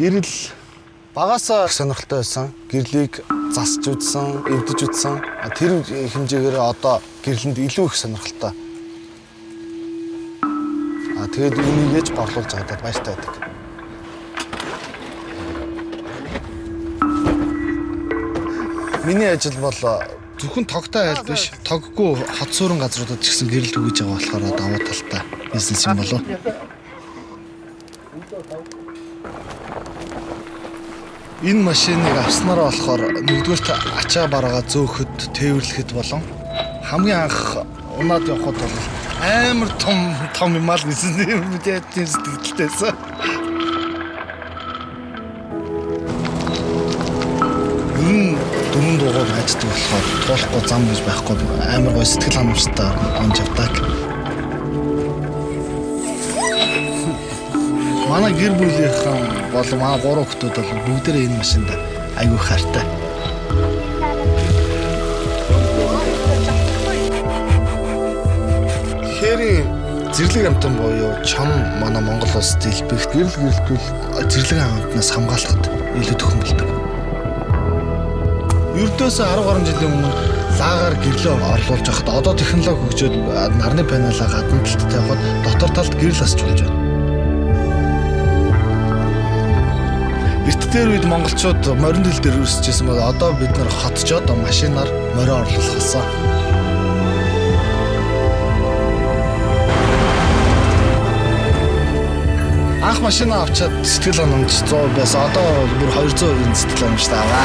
Гэрэл багасаа сонирхолтой байсан. Гэрлийг засч үзсэн, эвдэж үзсэн. Тэр хэмжээгээр одоо гэрлэнд илүү их сонирхолтой. Тэгээд үнийгээж борлуулж чадаад баяртай байдаг. Миний ажил бол зөвхөн тогтой айл биш, тоггүй хот суурин газруудад ч гэсэн гэрэл түгэж байгаа болохоор давуу талтай бизнес юм болов. Энэ машиныг авснараа болохоор нэгдүгээрт ачаа бараагаа зөөхөд, тээвэрлэхэд болон хамгийн анх унаад явхад бол амар том юм аа гэсэн юм мэдээдийн сэтгэлдээсэн. Дөрөв дугаар хайцдаг болохоор туулахгүй зам гэж байхгүй амар гой сэтгэл ханамжтай онж явдаг. Манай гэр бүлийнхэн болон манай 3 хүүхдүүд бол бүгдээрээ энэ машинд аягүй хайртай. Хэрэг зэрлэг амтан буюу чам манай Монгол улсад илбэгт гэрэл гэрэлтүүл зэрлэг амтнаас хамгаалахад илүү төхөн болдог. Ердөөсөө 10 гаруй жилийн өмнө лагаар гэрлөө орлуулж байхад одоо технологи хөгжөөд нарны панелаа гадна талд тавихад дотор талд гэрэл асч болж байна. Эрт дээр үед монголчууд морин дэл дээр үүсчихсэн бол одоо бид нар хотчоод машинаар морио орлуулах болсон. Анх машина авчаад сэтгэл ханамж 100 байсан. Одоо бүр 200% сэтгэл ханамжтай аваа.